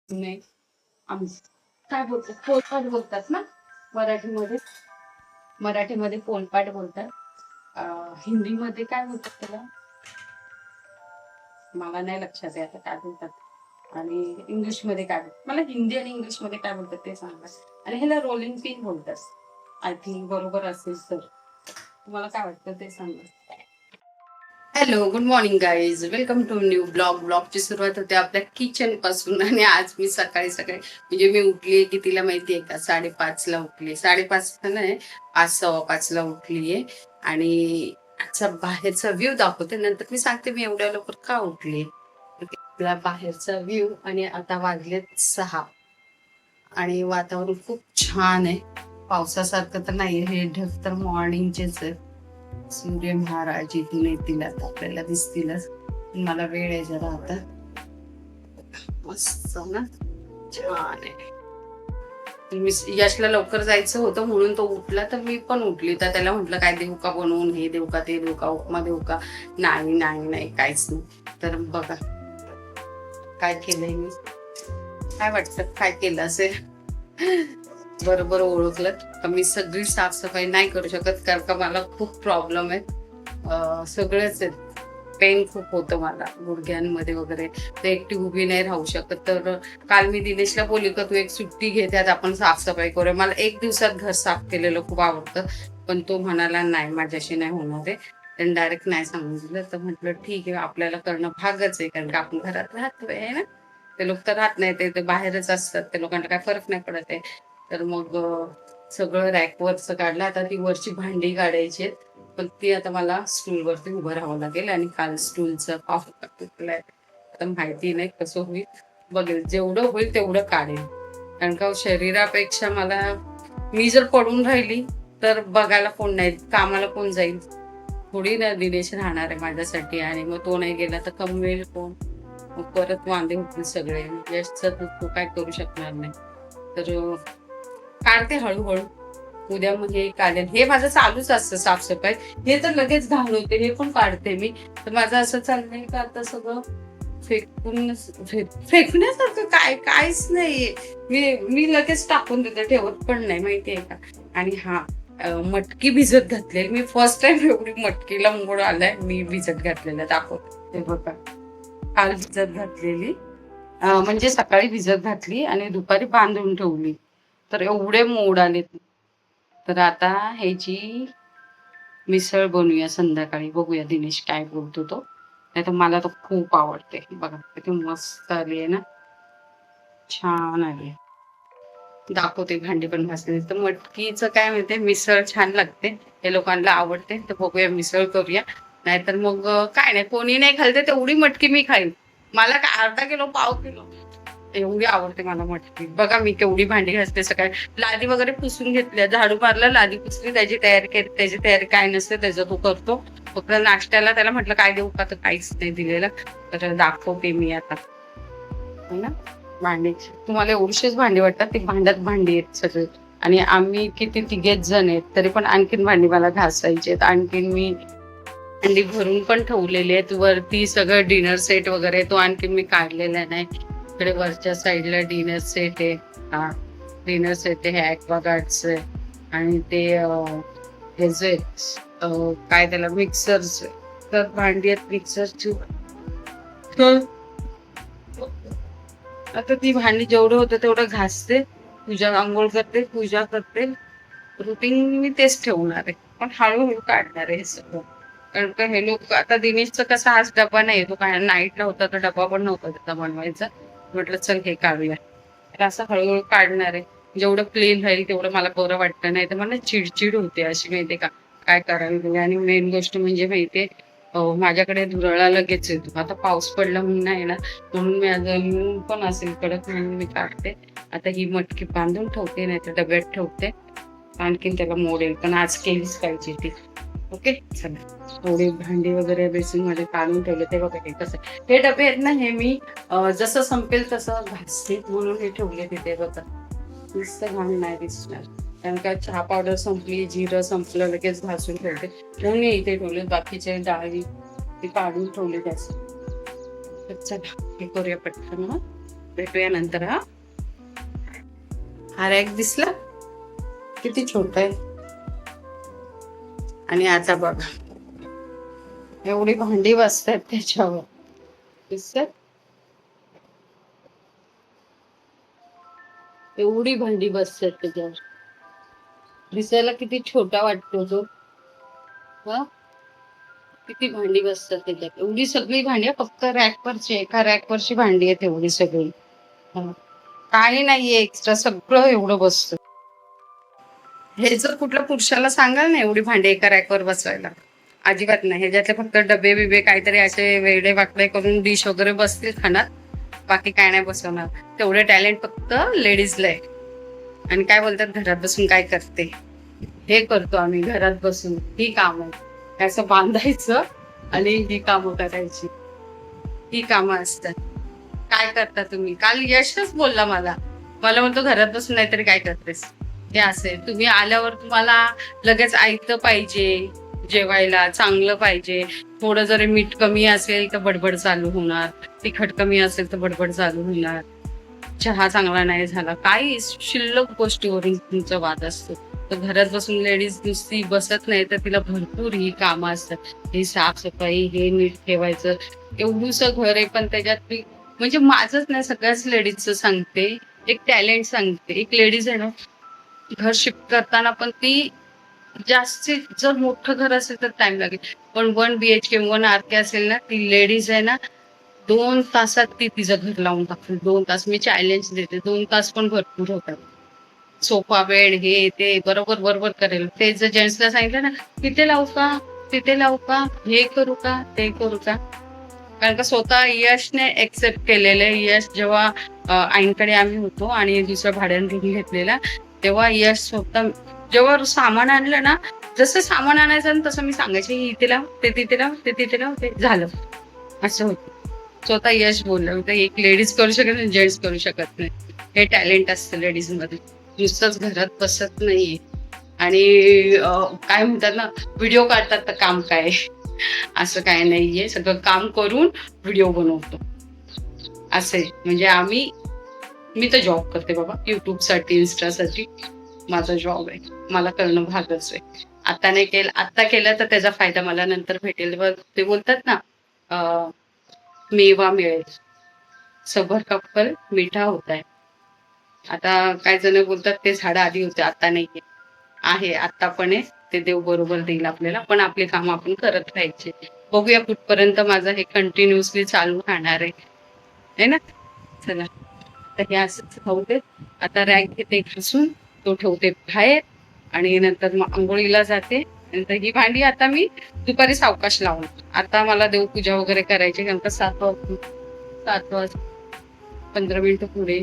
नाही आम काय बोलतात, पोलपाट बोलतात ना मराठीमध्ये. मराठीमध्ये पोलपाट बोलतात. हिंदीमध्ये काय बोलतात त्याला, मला नाही लक्षात आहे आता काय बोलतात. आणि इंग्लिशमध्ये काय बोलतात, मला हिंदी आणि इंग्लिशमध्ये काय बोलतात ते सांगा. आणि ह्याला रोलिंग पिन बोलतात. आय थिंक बरोबर असेल तर. तुम्हाला काय वाटतं ते सांगा. Hello, good morning guys, welcome to new blog. ब्लॉगची सुरुवात होते आपल्या किचन पासून. आणि आज मी सकाळी सकाळी म्हणजे मी उठलीये की तिला माहितीये का, 5:30ला उठली. 5:30 नाही, 5:15ला उठलीये. आणि आजचा बाहेरचा व्ह्यू दाखवते, नंतर मी सांगते मी एवढ्या लवकर का उठली. आपला बाहेरचा व्ह्यू. आणि आता वाजलेत 6 आणि वातावरण खूप छान आहे. पावसासारखं तर नाही, हे ढग तर मॉर्निंगचेच आहे. सूर्य महाराज इथून येतील आता, आपल्याला दिसतीलच. मला वेळ आहे जरा आता. मस्त ना, छान आहे. यशला लवकर जायचं होतं म्हणून तो उठला, तर मी पण उठली. तर त्याला म्हटलं काय देऊ का बनवून, हे देऊ का ते देऊ का, उपमा देऊ का. नाही नाही नाही, काहीच नाही. तर बघा काय केलंय मी. काय वाटतं काय केलं असेल. बरोबर ओळखलं का. मी सगळी साफसफाई नाही करू शकत कारण का मला खूप प्रॉब्लेम आहे. सगळेच आहेत. पेन खूप होतं मला गुडघ्यांमध्ये वगैरे. तर एकटी उभी नाही राहू शकत. तर काल मी दिनेशला बोलली का तू एक सुट्टी घे, त्यात आपण साफसफाई करूया. मला एक दिवसात घर साफ केलेलं खूप आवडतं. पण तो म्हणाला नाही, माझ्याशी नाही होणार आहे. त्यांनी डायरेक्ट नाही सांगून दिलं. तर म्हटलं ठीक आहे, आपल्याला करणं भागच आहे कारण का आपण घरात राहतोय आहे ना. ते लोक तर राहत नाही, ते बाहेरच असतात. ते लोकांना काय फरक नाही पडत आहे. तर मग सगळं रॅकवरचं काढलं. आता ती वरची भांडी काढायची आहेत, पण ती आता मला स्टूलवरती उभं राहावं लागेल. आणि काल स्टूलचं पाव तुटलाय. आता माहिती नाही कसं होईल, बघेल जेवढं होईल तेवढं काढेल. कारण का शरीरापेक्षा मला, मी जर पडून राहिली तर बघायला कोण नाही, कामाला कोण जाईल. थोडी ना दिनेश राहणार आहे माझ्यासाठी. आणि मग तो नाही गेला तर कमवेल कोण. मग परत वांदे होतील सगळे. यशचं तो काय करू शकणार नाही. तर काढते हळूहळू. उद्या मग हे काढेल. हे माझं चालूच असतं साफसफाई. हे तर लगेच घाण होते, हे पण काढते मी. तर माझं असं चाललंय का आता सगळं फेकून, फेकण्यासारखं काहीच नाहीये. मी लगेच टाकून देते, ठेवत पण नाही माहितीये का. आणि हा, मटकी भिजत घातलेली. मी फर्स्ट टाइम एवढी मटकीला मोड आलाय मी भिजत घातलेला दाखवते. ते बघा, काल भिजत घातलेली. म्हणजे सकाळी भिजत घातली आणि दुपारी बांधून ठेवली. तर एवढे मोड आले. तर आता ह्याची मिसळ बनवूया संध्याकाळी. बघूया दिनेश काय बोलतो तो. नाही तर मला तर खूप आवडते. बघा किती मस्त आली आहे ना, छान आली. दाखवते. भांडी पण घासली. तर मटकीचं काय माहितीये, मिसळ छान लागते, हे लोकांना आवडते. तर बघूया मिसळ करूया. नाहीतर मग काय नाही, कोणी नाही खालते तेवढी मटकी मी खाईन. मला काय अर्धा किलो, पाव किलो, एवढी आवडते मला मटकी. बघा मी केवढी भांडी घासते सकाळी. लादी वगैरे पुसून घेतल्या, झाडू मारला, लादी पुसली, त्याची तयारी केली. त्याची तयारी काय नसते त्याचं तो करतो. फक्त नाश्त्याला त्याला म्हटलं काय देऊ का, तर काहीच नाही दिलेलं. तर दाखवते मी आता, है ना. भांडी तुम्हाला एवढीशीच भांडी वाटतात, ती भांड्यात भांडी आहेत सगळे. आणि आम्ही किती तिघेच जण आहेत, तरी पण आणखीन भांडी मला घासायची आहेत. आणखीन मी भांडी भरून पण ठेवलेली आहेत. वरती सगळं डिनर सेट वगैरे तो आणखीन मी काढलेला नाही. इकडे वरच्या साईडला डिनर सेट आहे. हा, डिनर सेट आहे, ॲक्वागार्डचं आहे. आणि ते हे जे काय त्याला, मिक्सरचे. तर भांडी आहेत मिक्सरची. तर आता ती भांडी जेवढं होतं तेवढं घासते, पूजा, आंघोळ करते, पूजा करते. रुटीन मी तेच ठेवणार आहे, पण हळूहळू काढणार आहे हे सगळं. कारण का हे लोक आता, दिनेशचा कसा आज डबा नाही, तो काय नाईटला होता तर डबा पण नव्हता त्याचा बनवायचा. म्हटलं चल हे काढूया. तर असं हळूहळू काढणार आहे. जेवढं क्लीन राहील तेवढं मला बरं वाटतं. नाही तर मला चिडचिड होते अशी, माहितीये का, काय करावी. आणि मेन गोष्ट म्हणजे माहितीये, माझ्याकडे धुरळा लगेच येतो. आता पाऊस पडला म्हणून नाही ना, म्हणून मी अजून पण असेल कडक म्हणून मी काढते. आता ही मटकी बांधून ठेवते, नाही तर डब्यात ठेवते. आणखीन त्याला मोड येईल, पण आज केलीच पाहिजे ती. ओके, चला. थोडी भांडी वगैरे बेसिन मध्ये काढून ठेवले. ते बघा कसं, हे डबे आहेत ना, हे मी जसं संपेल तसं घासते म्हणून हे ठेवले तिथे. बघा नुसतं घाण नाही दिसणार, कारण का चहा पावडर संपली, जिरं संपलं, लगेच घासून ठेवते. म्हणून मी इथे ठेवले. बाकीचे डाळी ती काढून ठेवले त्याच. चला हे करूया पटकन. भेटूया नंतर. हा रॅक दिसला किती छोटा आहे. आणि आता बघा एवढी भांडी बसतात त्याच्यावर, दिसतात एवढी भांडी बसतात त्याच्यावर. दिसायला किती छोटा वाटतो तो. हा किती भांडी बसतात त्याच्यात. एवढी सगळी भांडी फक्त रॅकवरची, एका रॅकवरची भांडी आहेत एवढी सगळी. काही नाहीये एक्स्ट्रा, सगळं एवढं बसतं. हे जर कुठल्या पुरुषाला सांगाल ना एवढी भांडी एका रॅकवर बसवायला, अजिबात नाही. ह्याच्यातले फक्त डबे बिबे काहीतरी असे वेगळे वाकडे करून डिश वगैरे बसतील खाण्यात, बाकी काय नाही बसवणार. तेवढे टॅलेंट फक्त लेडीजला आहे. आणि काय बोलतात, घरात बसून काय करते, हे करतो आम्ही घरात बसून. ही काम आहे, असं बांधायचं आणि ही कामं करायची, ही कामं असतात. काय करता तुम्ही? काल यशच बोलला मला म्हणतो घरात बसून नाहीतरी काय करतेस. हे असे तुम्ही आल्यावर तुम्हाला लगेच ऐकतं पाहिजे, जेवायला चांगलं पाहिजे. थोडं जरी मीठ कमी असेल तर बडबड चालू होणार, तिखट कमी असेल तर बडबड चालू होणार, चहा चांगला नाही झाला, काही शिल्लक गोष्टीवरून तुमचा वाद असतो. तर घरात बसून लेडीज नुसती बसत नाही, तर तिला भरपूर ही कामं असतात. ही साफसफाई, हे नीट ठेवायचं. एवढंसं घर आहे पण त्याच्यात म्हणजे माझंच नाही सगळ्याच लेडीजचं सांगते, एक टॅलेंट सांगते. एक लेडीज आहे ना, घर शिफ्ट करताना पण ती जास्तीत, जर मोठं घर असेल तर टाइम लागेल, पण 1 BHK 1 RK असेल ना, ती लेडीज आहे ना 2 तासात ती तिचं घर लावून टाकते. 2 तास मी चॅलेंज देते, 2 तास पण भरपूर होतात. सोफा बेड हे ते बरोबर बरोबर करेल. ते जर जेंट्सला सांगितलं ना तिथे लावू का, तिथे लावू का, हे करू का, ते करू का, कारण का स्वतः यशने एक्सेप्ट केलेले. यश जेव्हा आईंकडे आम्ही होतो आणि दुसरं भाड्याने रूम घेतलेला, तेव्हा यश स्वतः जेव्हा सामान आणलं ना, जसं सामान आणायचं तसं मी सांगायचे, इथे लाव, ते तिथे लाव, ते तिथे लाव, ते झालं. असं होतं. स्वतः यश बोललं होतं एक लेडीज करू शकत नाही, जेंट्स करू शकत नाही. हे टॅलेंट असतं लेडीज मध्ये, नुसतंच घरात बसत नाहीये. आणि काय म्हणतात ना, व्हिडिओ काढतात तर काम काय, असं काय नाहीये. सगळं काम करून व्हिडिओ बनवतो असे. म्हणजे मी तर जॉब करते बाबा, युट्यूब साठी, इन्स्टासाठी माझा जॉब आहे, मला करणं भागच आहे. आता नाही केलं, आता केलं तर त्याचा फायदा मला नंतर भेटेल. ते बोलतात ना मेवा मिळेल, सबर का फल मीठा होता है. आता काय जण बोलतात ते झाड आधी होते, आता नाही आहे, आता पण आहे. ते देव बरोबर देईल आपल्याला, पण आपले काम आपण करत राहायचे. बघूया कुठपर्यंत माझं हे कंटिन्युअसली चालू राहणार आहे ना. चला, तर हे असंच ठेवते. आता रॅक घेते घासून, तो ठेवते बाहेर आणि नंतर मग आंघोळीला जाते. नंतर ही भांडी आता मी दुपारी सावकाश लावून, आता मला देवपूजा वगैरे करायची, नंतर 7 वाज 15 मिनिटं पुढे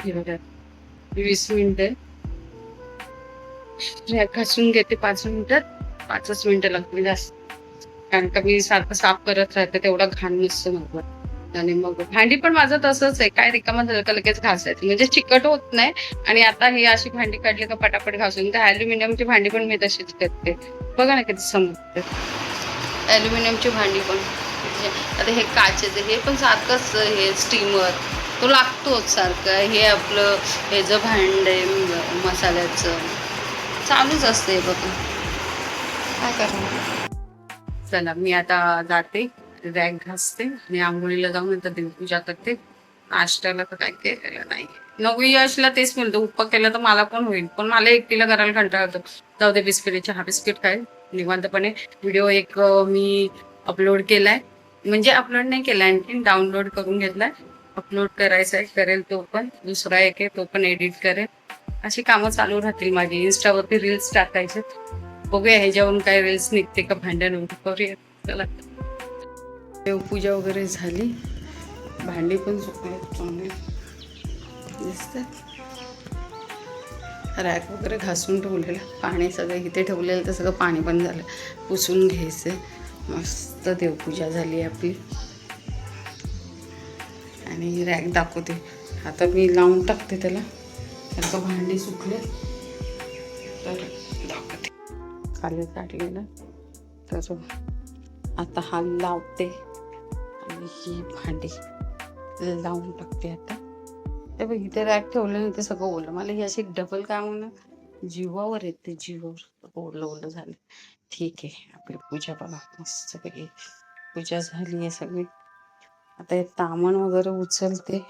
20 मिनिटं रॅक घासून घेते. 5 मिनिटात, 5च मिनिटं लागते जास्त, कारण का मी सारखं साफ करत राहते, तेवढा घाण नसतं माझं. आणि मग भांडी पण माझं तसंच आहे, काय रिकामं झालं का लगेच घासायचं, म्हणजे चिकट होत नाही. आणि आता ही अशी भांडी काढली का पटापट घासून. तर ॲल्युमिनियमची भांडी पण मी तशीच करते. बघा ना किती समजते. ॲल्युमिनियमची भांडी पण, आता हे काचेचं, हे पण सारखंच, हे स्टीमर तो लागतोच सारखं. हे आपलं हे जे भांड आहे मसाल्याचं चालूच असते बघा, काय करणार. चला, मी आता जाते, रॅक घासते आणि आंघोळीला जाऊन नंतर देवपूजा करते. नाश्त्याला तर काय केलेलं नाही. नववी यशला तेच म्हणतो, उपा केला तर मला पण होईल, पण मला एकटीला करायला कंटाळा येतो. जाऊ दे, बिस्किट, चहा बिस्किट खाईल निवांतपणे. व्हिडिओ एक मी अपलोड केलाय, म्हणजे अपलोड नाही केला आणखी, डाउनलोड करून घेतलाय. अपलोड करायचा आहे, करेल तो पण. दुसरा एक आहे, तो पण एडिट करेल. अशी कामं चालू राहतील माझी. इन्स्टावरती रील्स टाकायचे, बघूया ह्याच्यावरून काय रील्स निघते का भांडण करूया. चला, देवपूजा वगैरे झाली, भांडी पण सुकले चांगले दिसतात. रॅक वगैरे घासून ठेवलेलं, पाणी सगळं इथे ठेवलेलं, तर सगळं पाणी पण झालं, पुसून घ्यायचं. मस्त देवपूजा झाली आपली. आणि रॅक दाखवते आता, मी लावून टाकते त्याला, त्याचं भांडी सुकले तर दाखवते. खाली काढलेलं तर आता हा लावते आणि ही भांडी लावून टाकते आता. ते बघ इथे रॅक ठेवलं नाही ते सगळं ओलं. मला ही अशी डबल काम ना जीवावर येते, जीवावर. ओलं ओलं झालं. ठीक आहे, आपली पूजा बघा मस्त पैकी पूजा झाली आहे सगळी. आता हे तामण वगैरे उचलते.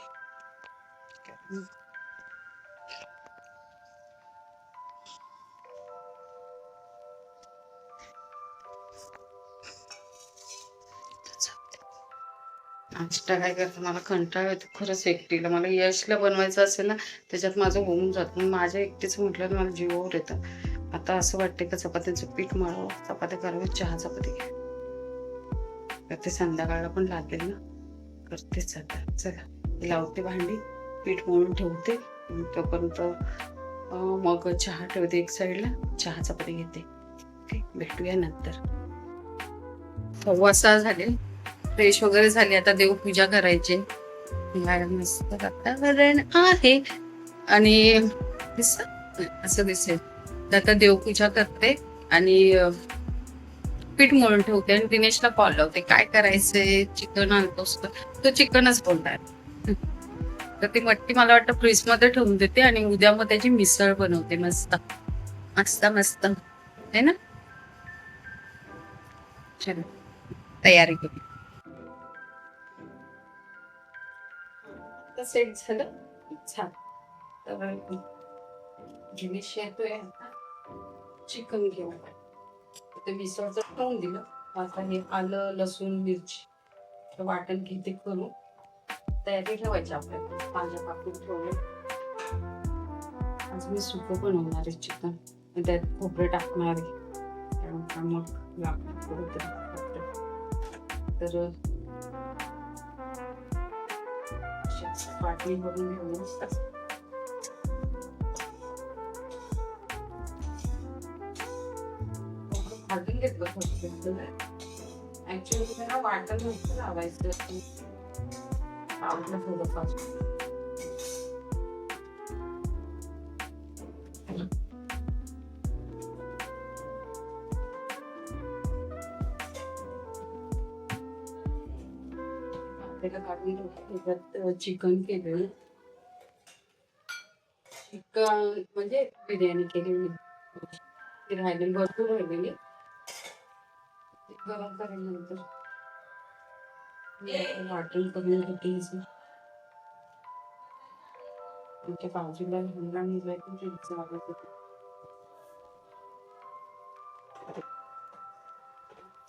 नाश्ता काय करते, मला कंटाळा येतो खरंच एकटीला. मला यशला बनवायचं असेल ना त्याच्यात माझं होऊन जातं, पण माझ्या एकटीचं म्हटलं तर मला जीवावर येतं. आता असं वाटते का चपात्याचं पीठ मळावं, चपात्या करावं, चहा चपाती घ्या. तर ते संध्याकाळला पण लागेल ना, करतेच आता. चला लावते भांडी, पीठ मळून ठेवते. तोपर्यंत मग चहा ठेवते एक साईडला, चहा चपाती घेते. ओके, भेटूया नंतर. 6:15 झाले, फ्रेश वगैरे झाली. आता देवपूजा करायची. मस्त वातावरण आहे आणि असं दिसेल. तर आता देवपूजा करते आणि पीठ मळून ठेवते आणि दिनेशला कॉल लावते. काय करायचंय, चिकन आणतोस तो चिकनच बोलणार. तर ती मट्टी मला वाटतं फ्रीज मध्ये ठेवून देते आणि उद्या मग त्याची मिसळ बनवते. मस्त मस्त मस्त आहे ना. चलो तयारी करू. सेट झालं छान. तर दिनेश येतोय आता चिकन घेऊन. ते मिसळचं ठेवून दिलं. आता हे आलं लसूण मिरची वाटण घेते करून तयारी ठेवायची आपल्याला. भाज्या कापून ठेवले. आज मी सुकं बनवणार आहे चिकन, त्यात खोबरं टाकणार आहे. मग तर वाटणी बनवून घेऊन भाजून घेतलं. ऍक्च्युली तुम्हाला वाटण नसतं लावायचं, आवडलं थोडंफार. काढून त्याच्यात चिकन केलं. चिकन म्हणजे बिर्याणी केलेली राहिलेली, भरपूर राहिलेली. गरम करेल नंतर वाटण करून घेते. तुमच्या बाजूला हिंगा निघायची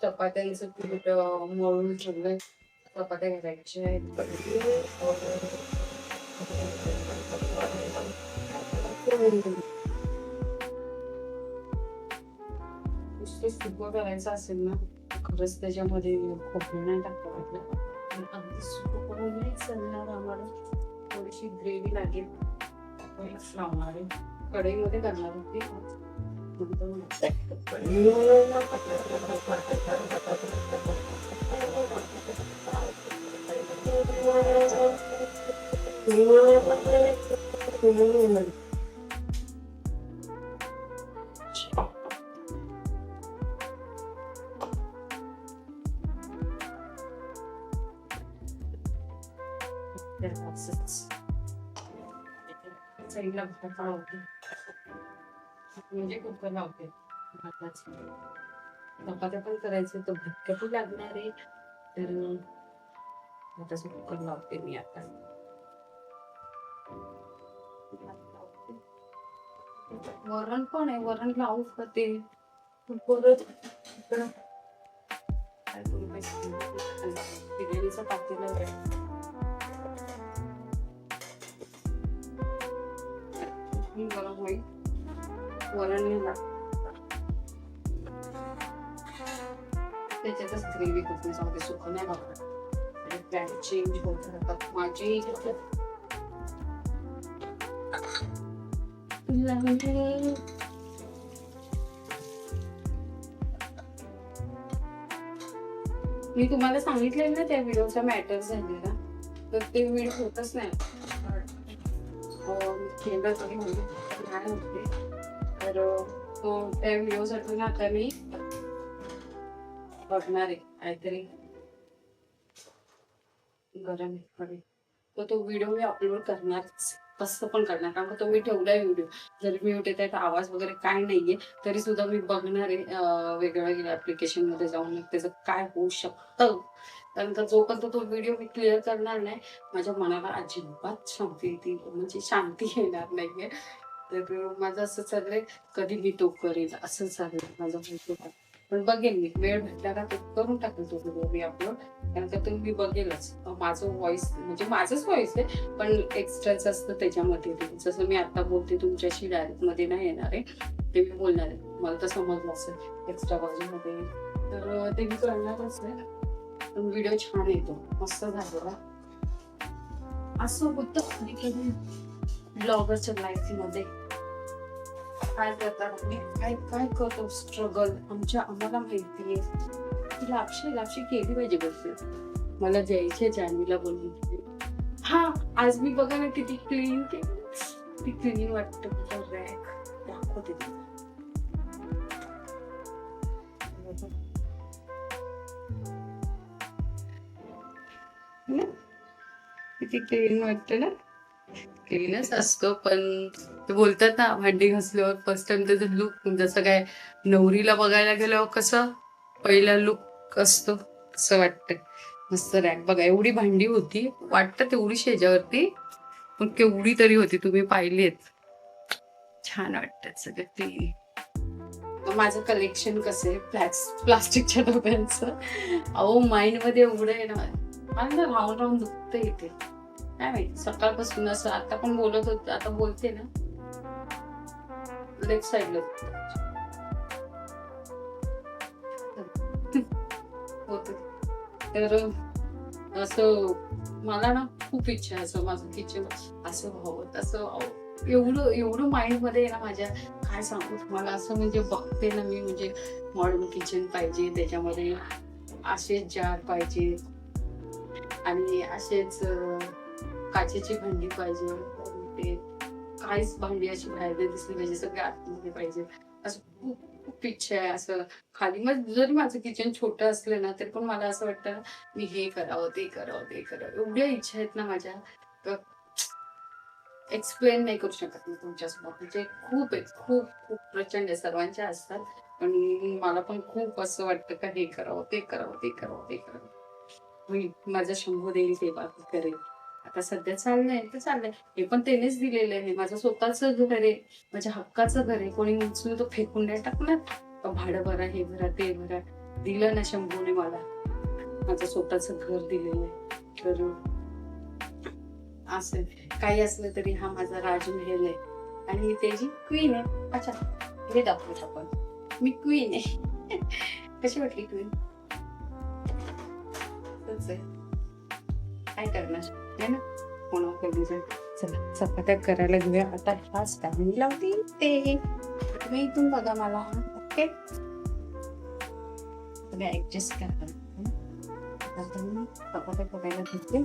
चपात्यांचं पीठ मळून ठेवलंय. चपात्या घालायच्या आहेत. नुसतं सुकं करायचं असेल ना खरंच त्याच्यामध्ये खोबरं नाही टाकावं. अगदी सुकं करून नाही चालणार आम्हाला. थोडीशी ग्रेव्ही लागेल. लावणार आहे, कढईमध्ये करणार होती. साईडला भात लावते म्हणजे कुकर लावते. भाताची चपात्या पण करायचे तर भटकटी लागणार आहे. तर भाताचं कुकर लावते मी आता. वरण पण आहे, वरण लावूच का ते परत बिर्याणीचा पातेला गरम होईल. वरण त्याच्यातच ग्रेव्ही कुठे सांगते सुकं नाही बघा. प्लॅन चेंज होत राहतात माझे. मी तुम्हाला सांगितलेलं ना त्या व्हिडिओचा मॅटर झालेला, तर ते व्हिडिओ होतच नाही. केलं तरी नाही होते. तर तो त्या व्हिडिओसाठी ना आता मी बघणार आहे काहीतरी गरम तर तो व्हिडिओ मी अपलोड करणारच, कसं पण करणार. कारण का तो मी ठेवलाय व्हिडिओ. जरी म्यूट येत आहे तर आवाज वगैरे काय नाहीये तरी सुद्धा मी बघणार आहे वेगळ्या वेगळ्या ऍप्लिकेशन मध्ये जाऊन त्याचं काय होऊ शकतं. त्यानंतर जोपर्यंत तो व्हिडिओ मी क्लिअर करणार नाही माझ्या मनाला अजिबात शांती येते, म्हणजे शांती येणार नाहीये. तर माझं असं चाललंय कधी मी तो करेल असं चाललंय माझं व्हिडिओ. पण बघेल मी, वेळ भेटला का तो करून टाकेल तो व्हिडिओ मी अपलोड. त्यानंतर तुम्ही मी बघेलच. माझं व्हॉइस म्हणजे माझंच व्हॉइस आहे पण एक्स्ट्राच असतं त्याच्यामध्ये. जसं मी आता बोलते तुमच्याशी डायरेक्ट मध्ये नाही येणार आहे, ते मी बोलणार आहे. मला तर समजलं असेल एक्स्ट्रा बाजूमध्ये, तर ते मी करणारच आहे. पण व्हिडिओ छान येतो, मस्त झालेला. असं होतं कधी कधी ब्लॉगरच्या लाईफ मध्ये. काय करतात काय काय करतो स्ट्रगल आम्हाला माहितीये. तिला लापशी केली पाहिजे गोष्ट. मला जायचे जान्हवीला बोलली. हा आज मी बघा ना किती क्लीन केली, ती क्लीन वाटतं. रॅक दाखवते ती. किती क्लीन वाटतं ना. क्लीनच असतो पण ते बोलतात ना भांडी घासल्यावर फर्स्ट टाइम त्याचं लुक जसं काय नवरीला बघायला गेल्यावर कसं पहिला लुक असतो असं वाटतं. मस्त रॅक बघा, एवढी भांडी होती वाटतं तेवढी शेजावरती, पण केवढी तरी होती. तुम्ही पाहिलीत, छान वाटतात सगळं क्लीन. माझं कलेक्शन कसं आहे प्लास्टिकच्या डब्यांचं. अहो माइंड मध्ये एवढं आहे ना, मला ना राहून राहून दुखतं इथे. काय माहिती सकाळपासून असं. आता पण बोलत होते, आता बोलते ना लेफ्ट साईडला होत. तर असं मला ना खूप इच्छा आहे असं माझं किचन असं व्हावं तसं व्हावं. एवढं एवढं माइंड मध्ये ना माझ्या, काय सांगू तुम्हाला. असं म्हणजे बघते ना मी, म्हणजे मॉडर्न किचन पाहिजे, त्याच्यामध्ये असेच जार पाहिजे आणि असेच काचेची भांडी पाहिजे. ते काहीच भांडी अशी बाहेर दिसली पाहिजे, सगळे आतमध्ये पाहिजे. असं खूप खूप इच्छा आहे. असं खाली मग जरी माझं किचन छोटं असलं ना तरी पण मला असं वाटतं मी हे करावं ते करावं ते करावं. एवढ्या इच्छा आहेत ना माझ्या, एक्सप्लेन नाही करू शकत मी तुमच्यासमोर. म्हणजे खूप आहेत, खूप खूप प्रचंड आहे. सर्वांच्या असतात पण मला पण खूप असं वाटतं का हे करावं ते करावं ते करावं ते करावं. मी माझा शंभू देईल तेव्हा करेल. आता सध्या चाललंय तर चाललंय, हे पण त्यानेच दिलेलं आहे. माझं स्वतःच घर आहे, माझ्या हक्काचं घर आहे. कोणी उचलून तो फेकून नाही टाकणार. भाडं भरा, हे भरा ते भरा. दिलं ना शंभूने मला, माझं स्वतःच घर दिलेलं आहे. तर असं काही असलं तरी हा माझा राजमहल आहे आणि त्याची क्वीन आहे. अच्छा हे दाखवत आपण, मी क्वीन आहे. कशी वाटली क्वीन? काय करणार आहे ना, कोणावर कधी. चला चपात्या करायला घेऊया आता. हा स्टँड लावते ते तुम्ही इथून बघा मला. ओके तुम्ही ऍडजस्ट करा. चपात्या करायला घेते.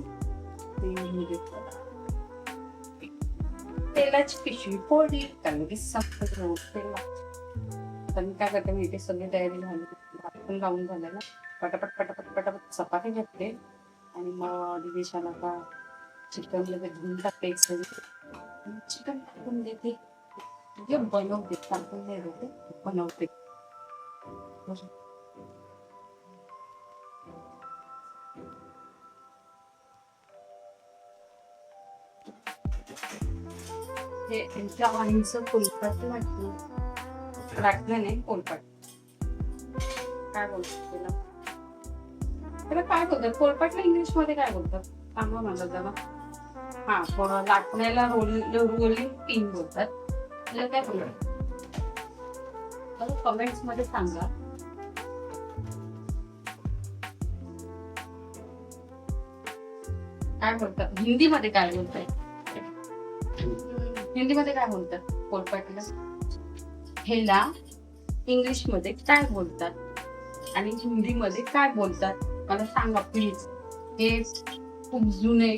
तेलाची पिशवी फोडली कारण संपत रोज तेल. आता मी काय करते मी इथे सगळी तयारी झाली, भात पण लावून झालेला. पटापट पटापट पटापट चपाती घेतले आणि मग दिवेशाला का चिकन लगेच धुवून टाकते. चिकन टाकून देते, म्हणजे बनवते, टाकून नाही देते, बनवते. हे त्यांच्या वाणीचं पोलपाट वाटलं नाही. पोलपाट काय बोलतात त्याला, त्याला काय बोलतात पोलपाटला इंग्लिश मध्ये काय बोलतात सांगा मला जरा. हा लाटण्याला रोलिंग पिन बोलतात. त्याला काय बोलतात मला कमेंट्स मध्ये सांगा. काय बोलतात हिंदीमध्ये, काय बोलतात हिंदीमध्ये काय बोलतात पोलपाटला, ह्याला इंग्लिश मध्ये काय बोलतात आणि हिंदीमध्ये काय बोलतात मला सांगा प्लीज. हे खूप जुने,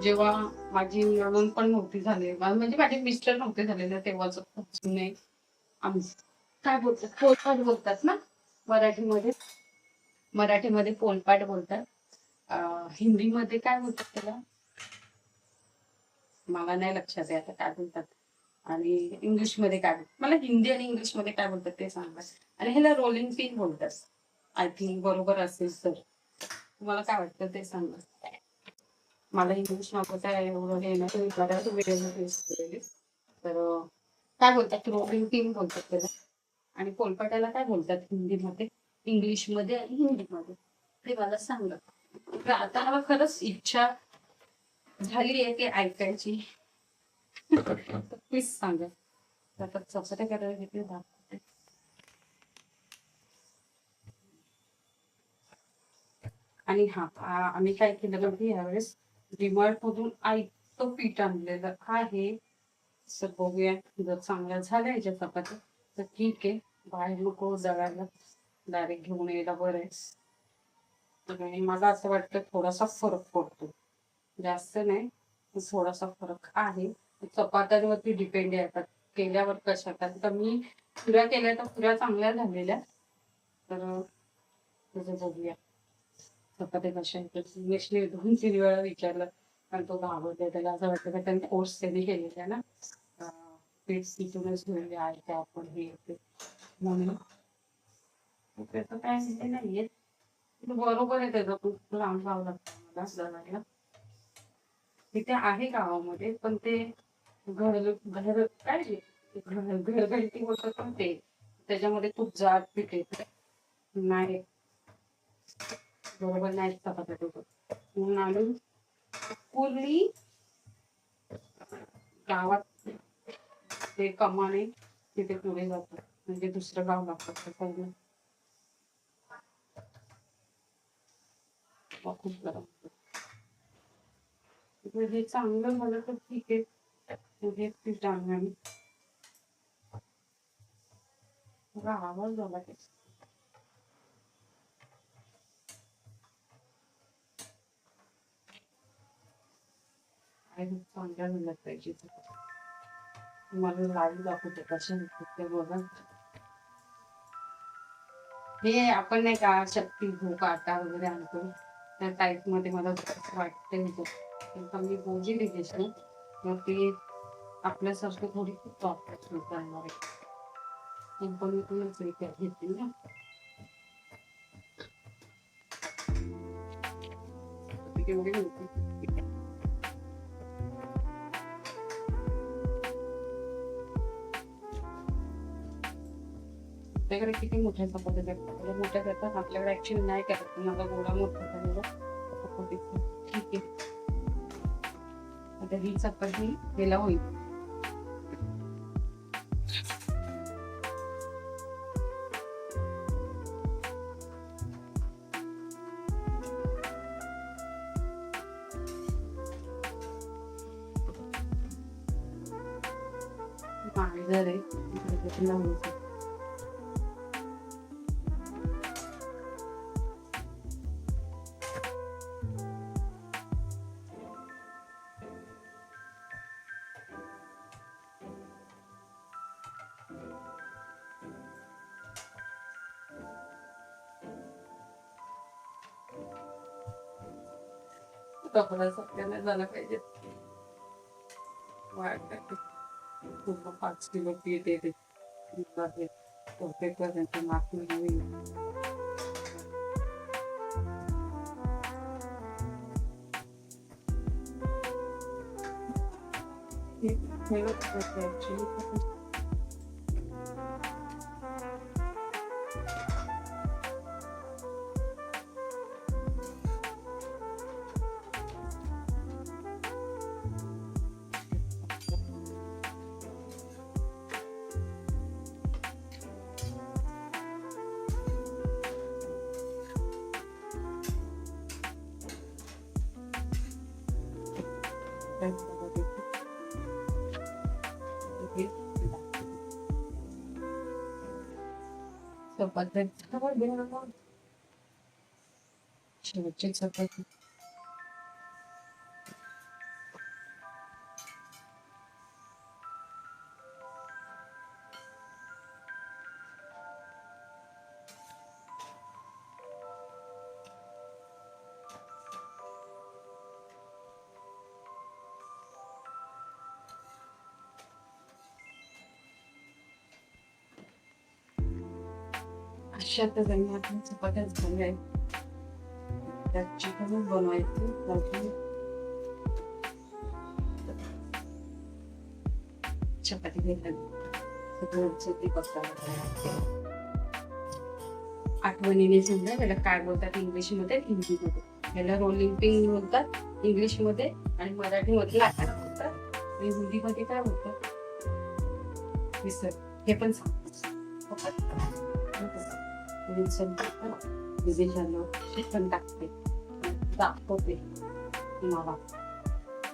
जेव्हा माझी नणंद पण नव्हती झाले, म्हणजे माझे मिस्टर नव्हते झालेले तेव्हाच खूप जुने. काय बोलतात पोलपाट बोलतात ना मराठीमध्ये. मराठीमध्ये पोलपाट बोलतात. हिंदीमध्ये काय बोलतात त्याला, मला नाही लक्षात आहे आता काय बोलतात. आणि इंग्लिशमध्ये काय मला हिंदी आणि इंग्लिशमध्ये काय बोलतात ते सांगा. आणि ह्याला रोलिंग पिन बोलतात. आय थिंक बरोबर असेल तर. तुम्हाला काय वाटतं ते सांगा. मला इंग्लिश नव्हतं काय एवढं हे नाही विचारायचं वेळ तर काय बोलतात रोलिंग पिन बोलतात त्याला. आणि पोलपाट्याला काय बोलतात हिंदीमध्ये, इंग्लिशमध्ये आणि हिंदीमध्ये ते मला सांगा. तर आता मला खरंच इच्छा झाली आहे की ऐकायची. तर प्लीज सांगा. आता चपात्या करायला घेतली दाखवते. आणि हा आम्ही काय केलं माहिती यावेळेस डीमार्ट मधून आयतं पीठ आणलेलं आहे. तर बघूया जर चांगल्या झाल्या याच्या चपात्या तर ठीक आहे. बाहेर नको दळायला, डायरेक्ट घेऊन यायला बरं आहे. आणि मला असं वाटतं थोडासा फरक पडतो, जास्त नाही थोडासा फरक आहे. चपात्यांवरती डिपेंड आहे आता केल्यावर कशा. तर मी पुऱ्या केल्या तर पुऱ्या चांगल्या झालेल्या. तर तुझं बघूया चपात्या कशा आहेत. यशने 2-3 वेळा विचारलं कारण तो घाबरतोय. त्याला असं वाटतं का त्यांनी कोर्स त्यांनी केलेला ना पीठ तिथूनच घेऊया आहे ते आपण हे ते म्हणून. त्याचं काय हे नाहीये बरोबर आहे. त्याचं खूप लांब जावं लागतं मला दळायला. तिथे आहे गावामध्ये पण ते घर घर काय घरघंटी होतं पण ते त्याच्यामध्ये खूप जाड पीठ येत नाही. बरोबर नाही चपात्या होत म्हणून आम्ही पूर्वी गावात ते कमाने तिथे पुढे जातात म्हणजे दुसरं गाव लागतात पहिलं. खूप गरम हे चांगलं झालं तर ठीक आहे. हे पीठ आणलं आम्ही आवाज झाला चांगल्या झाल्या पाहिजे. मला लाईव्ह दाखवते कशा होतात ते बघा. हे आपण नाही का शक्ती भूक आटा वगैरे आणतो त्या टाईप मध्ये मला वाटते होतं. मी बोजी दिलीस ना मग ती आपल्यासारखं थोडी खूप वापरत करणार आहे. कंपनीतूनच विकत घेतली ना. एवढी होती आपल्याकडे किती मोठ्या चपात्या करतात मोठ्या करतात. आपल्याकडे ऍक्च्युली नाही करत. माझा गोळा मोठा झालेला ठीक आहे. आता ही चपाती गेला होईल. मांजर आहे कपडा सगळ्यांना झाला पाहिजे. वाटत पूर्ण 5 किलो पीठ येते त्यांची मागणी होईल. शेवटची चपाती अशा तऱ्हेने आपण चपात्या झाल्या आहेत. त्यात चिकनच बनवायचं बाजूला. चपाती घेतात सगळं बघता आठवणीने समजा त्याला काय बोलतात इंग्लिशमध्ये, हिंदीमध्ये. याला रोलिंग पिन बोलतात इंग्लिशमध्ये आणि मराठीमध्ये लाकडा बोलतात आणि हिंदीमध्ये काय बोलतात विसर. हे पण चिकन टाकते दाखवते तुम्हाला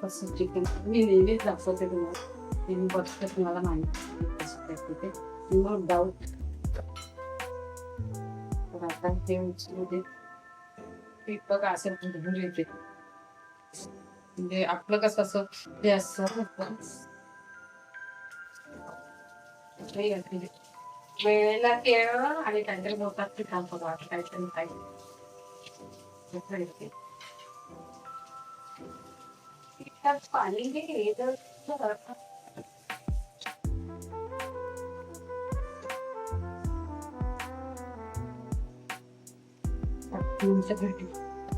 कसं चिकन मी नेहमीच दाखवते तुम्हाला. मी बघते तुम्हाला माहिती कसं टाकते ते नो डाऊट. तर आता हे उचलू पीठ बघा असं भरभर येते. म्हणजे आपलं कसं असं हे असं वेळेला केळ आणि काहीतरी बोलतात की काम बघा काहीतरी काही पाणी घे तर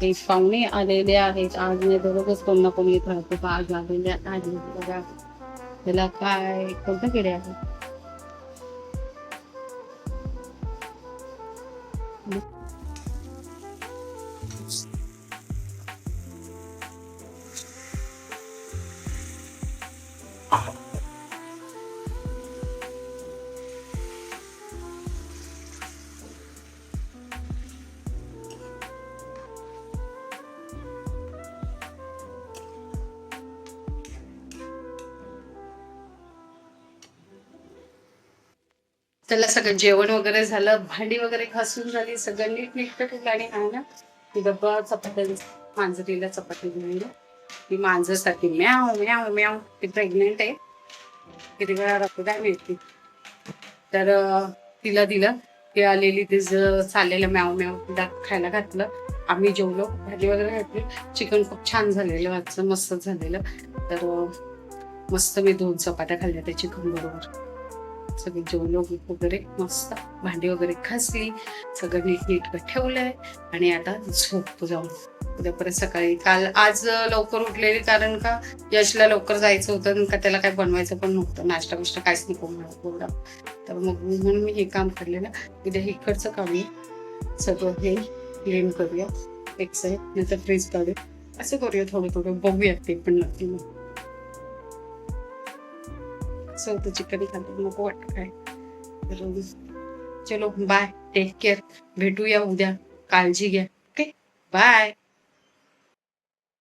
ते पाहुणे आलेले आहेत. आज नाही दररोजच कोण ना कोणी येत राहतो. आज आलेले बघा त्याला काय कोणतं किडे आहे. त्याला सगळं जेवण वगैरे झालं, भांडी वगैरे घासून झाली, सगळं नीट नीटकं ठेवलं. आणि आहे ना ती डब्बा चपात्या मांजरीला चपाती दिली. ती मांजरसाठी म्याव म्याव म्याव. ती प्रेग्नेंट आहे, किती वेळा राहतो काय माहिती. तर तिला दिलं. ती आलेली तिचं चाललेलं म्याव म्याव तिला खायला घातलं. आम्ही जेवलो, भाजी वगैरे घातली. चिकन खूप छान झालेलं, आजचं मस्त झालेलं. तर मस्त मी 2 चपात्या खाल्ल्या त्या चिकन बरोबर. सगळे जेवलो वगैरे मस्त, भांडी वगैरे घासली, सगळं नीट ठेवलंय. आणि आता झोपतो जाऊन. उद्या परत सकाळी. आज लवकर उठलेली कारण का यशला लवकर जायचं होतं का त्याला काय बनवायचं पण नव्हतं. नाश्ता बिष्टा काहीच नको म्हणा. तर मग म्हणून मी हे काम काढलेलं. उद्या इकडचं काढूया, सगळं हे क्लीन करूया एक साईड, नंतर फ्रीज काढूया. असं करूया थोडं बघूया ते पण नक्की. मग असं होतं चिकन खाल्लं नको वाटतं काय. तर चलो बाय, टेक केअर. भेटूया उद्या. काळजी घ्या. Okay bye.